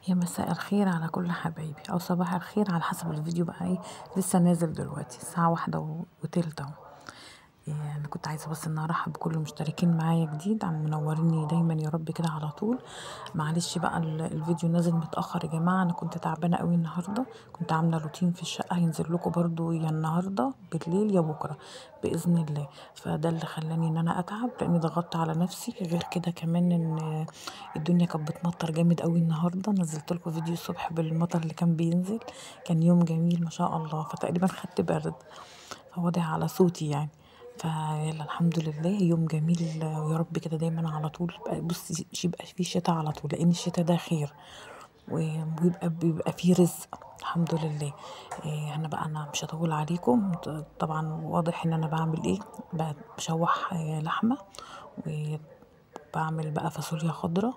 يا مساء الخير على كل حبايبي او صباح الخير على حسب الفيديو بقى ايه. لسه نازل دلوقتي الساعة 1:03 اهو. انا كنت عايزة بس ان ارحب بكل المشتركين معايا جديد، عم منوريني دايما يا رب كده على طول. معلش بقى الفيديو نازل متأخر يا جماعة، انا كنت تعبانة قوي النهاردة، كنت عاملة روتين في الشقة هينزل لكم برضو يا النهاردة بالليل يا بكرة بإذن الله. فده اللي خلاني ان انا اتعب لاني ضغطت على نفسي، غير كده كمان ان الدنيا كانت بتمطر جامد قوي النهارده. نزلت لكم فيديو الصبح بالمطر اللي كان بينزل، كان يوم جميل ما شاء الله، فتقريبا خدت برد فواضح على صوتي يعني. فيلا الحمد لله يوم جميل، ويا رب كده دايما على طول بصي يبقى فيه شتاء على طول، لان الشتاء ده خير وبيبقى فيه رزق الحمد لله. انا بقى انا مش هطول عليكم، طبعا واضح ان انا بعمل ايه، بشوح لحمه، وبعمل بقى فاصوليا خضراء.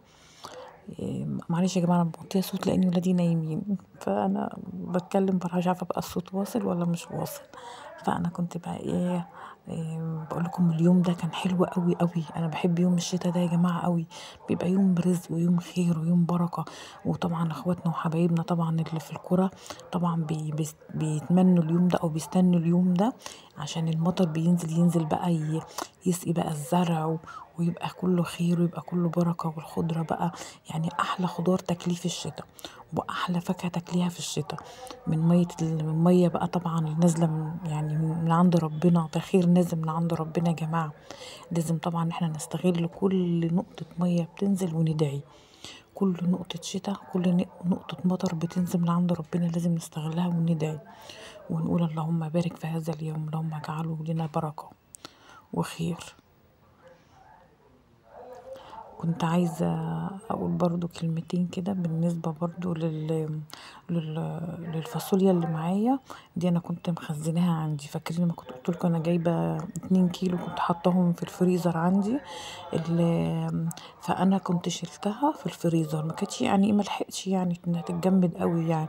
معلش يا جماعة أنا موطية صوت لأن ولادي نايمين، فأنا بتكلم مش عارفة بقى الصوت واصل ولا مش واصل. فأنا كنت بقى بقول لكم اليوم ده كان حلو قوي قوي، أنا بحب يوم الشتاء ده يا جماعة قوي، بيبقى يوم رزق ويوم خير ويوم بركة. وطبعا اخواتنا وحبايبنا طبعا اللي في القرى طبعا بيتمنوا اليوم ده أو بيستنوا اليوم ده، عشان المطر ينزل بقى يسقي بقى الزرع، ويبقى كله خير ويبقى كله بركة. والخضرة بقى يعني أحلى خضار تاكليه في الشتاء، وأحلى فاكهة تاكليها في الشتاء من مية بقى طبعا نازلة يعني من عند ربنا، ده خير نازل من عند ربنا يا جماعة. لازم طبعا احنا نستغل كل نقطة مية بتنزل وندعي، كل نقطة شتاء كل نقطة مطر بتنزل من عند ربنا لازم نستغلها وندعي، ونقول اللهم بارك في هذا اليوم، اللهم اجعله لنا بركة وخير. كنت عايزة أقول برضو كلمتين كده بالنسبة برضو لل... للفاصوليا اللي معايا دي. أنا كنت مخزناها عندي، فاكرين لما كنت قلتلكوا أنا جايبة 2 كيلو كنت حطاهم في الفريزر عندي. فأنا كنت شلتها في الفريزر، ما كانتش يعني ملحقتش يعني إنها تتجمد قوي يعني،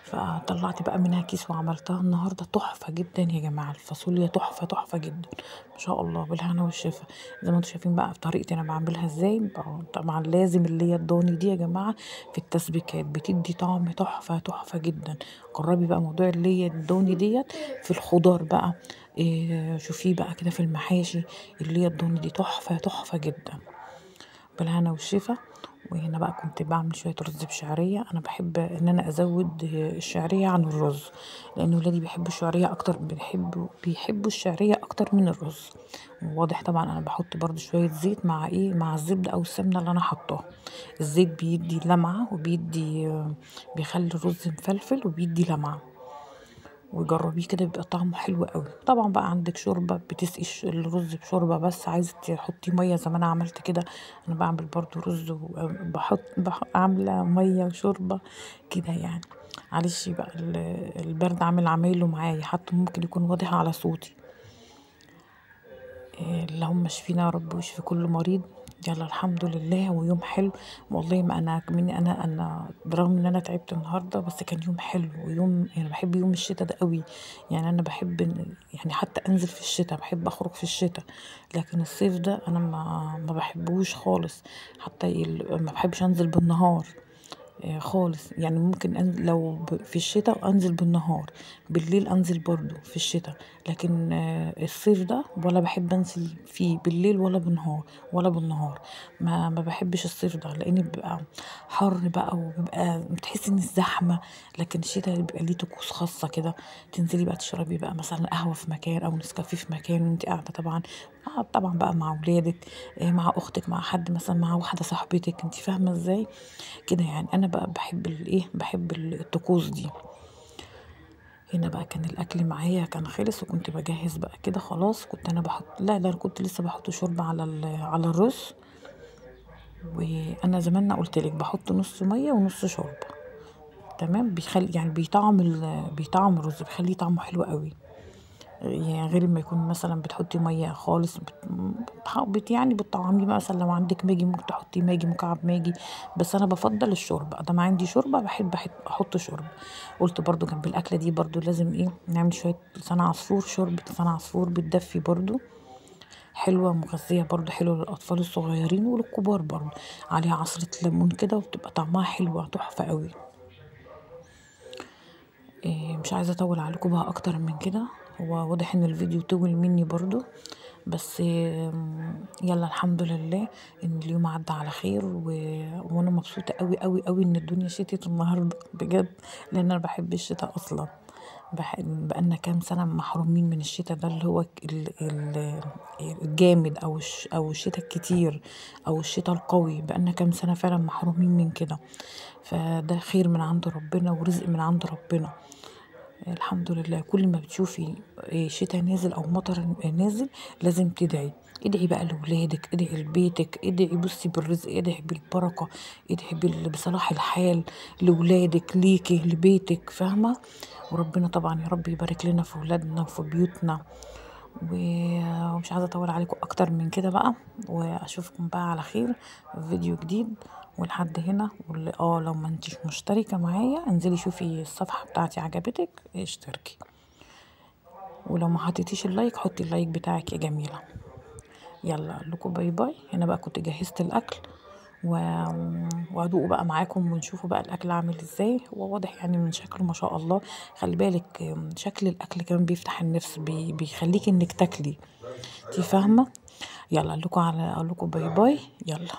فطلعت بقى منها كيس وعملتها النهارده تحفة جدا يا جماعة. الفاصوليا تحفة تحفة جدا ما شاء الله، بالهنا والشفا. زي ما انتم شايفين بقى طريقتي انا بعملها ازاي. طبعا لازم اللي هي الضاني دي يا جماعة في التسبيكات بتدي طعم تحفة تحفة جدا. جربي بقى موضوع اللي هي الضاني ديت في الخضار بقى، شوفيه بقى كده في المحاشي، اللي هي الضاني دي تحفة تحفة جدا بالهنا والشفا. وهنا بقى كنت بعمل شوية رز بشعرية، أنا بحب إن أنا أزود الشعرية عن الرز، لأن ولادي بيحبوا الشعرية أكتر، بيحبوا الشعرية أكتر من الرز. وواضح طبعا أنا بحط برضو شوية زيت مع مع الزبدة أو السمنة اللي أنا حطاها. الزيت بيدي لمعة وبيدي بيخلي الرز مفلفل وبيدي لمعة، وجربيه كده بيبقى طعمه حلو قوي. طبعا بقى عندك شوربه بتسقي الرز بشوربه، بس عايزه تحطي ميه زي ما انا عملت كده، انا بعمل برضو رز وبحط عامله ميه وشوربه كده يعني. معلش بقى البرد عامل عمايله معايا، حتى ممكن يكون واضح على صوتي. اللهم اشفينا يا رب واشفي كل مريض. يلا الحمد لله، ويوم حلو والله. ما انا كمان انا برغم ان انا تعبت النهارده، بس كان يوم حلو ويوم يعني بحب يوم الشتاء ده قوي. يعني انا بحب يعني حتى انزل في الشتاء، بحب اخرج في الشتاء، لكن الصيف ده انا ما بحبوش خالص. حتى ما بحبش انزل بالنهار خالص. يعني ممكن لو في الشتاء انزل بالنهار، بالليل انزل برضو في الشتاء، لكن الصيف ده ولا بحب انزل فيه بالليل ولا بالنهار ولا بالنهار. ما بحبش الصيف ده لان بيبقى حر بقى، وبيبقى بتحسي ان الزحمه. لكن الشتاء بيبقى ليه طقوس خاصه كده، تنزلي بقى تشربي بقى مثلا قهوه في مكان او نسكافيه في مكان وانت قاعده، طبعا بقى مع اولادك، مع اختك، مع حد مثلا، مع واحده صاحبتك، انت فاهمه ازاي كده يعني. انا بقى بحب بحب الطقوس دي. هنا بقى كان الاكل معايا كان خلص، وكنت بجهز بقى كده خلاص. كنت انا بحط، لا ده انا كنت لسه بحط شوربه على على الرز. وانا زمان قلت لك بحط نص ميه ونص شوربه، تمام، بيخلي يعني بيطعم الرز، بيخليه طعمه حلو قوي. يعني غير ما يكون مثلا بتحطي ميه خالص يعني بتطعمي مثلا لو عندك ماجي ممكن تحطي ماجي مكعب ماجي، بس انا بفضل الشوربه. ده ما عندي شوربه بحب احط شوربه. قلت برضو جنب الاكله دي برضو لازم نعمل شويه لسان عصفور، شوربه لسان عصفور بتدفي برضو. حلوة مغذية برضو، حلوة للأطفال الصغيرين وللكبار برضو، عليها عصرة ليمون كده وبتبقى طعمها حلوة تحفة قوي. مش عايزة اطول عليكم بقى اكتر من كده، هو واضح ان الفيديو طول مني برضو، بس يلا الحمد لله ان اليوم عدى على خير وانا مبسوطة قوي قوي قوي ان الدنيا شتت النهاردة بجد، لان انا بحب الشتاء اصلا. بقالنا كام سنة محرومين من الشتاء ده، اللي هو الجامد او الشتاء الكتير او الشتاء القوي، بقالنا كام سنة فعلا محرومين من كده. فده خير من عند ربنا ورزق من عند ربنا. الحمد لله. كل ما بتشوفي شتاء نازل او مطر نازل لازم تدعي. ادعي بقى لولادك، ادعي لبيتك، ادعي بصي بالرزق، ادعي بالبركة، ادعي بصلاح الحال لولادك ليكي لبيتك، فاهمة؟ وربنا طبعا يا رب يبارك لنا في ولادنا وفي بيوتنا. ومش عايزة اطول عليكم اكتر من كده بقى، واشوفكم بقى على خير في فيديو جديد. ولحد هنا واللي لو ما انتش مشتركة معايا انزلي شوفي الصفحة بتاعتي عجبتك اشتركي، ولو ما حطيتيش اللايك حطي اللايك بتاعك يا جميلة. يلا اقول لكم باي باي. هنا بقى كنت جهزت الاكل و... وادوق بقى معاكم ونشوفوا بقى الاكل عامل ازاي. هو واضح يعني من شكله ما شاء الله. خلي بالك شكل الاكل كمان بيفتح النفس، بيخليك انك تاكلي، انتي فاهمه؟ يلا اقول لكم باي باي. يلا.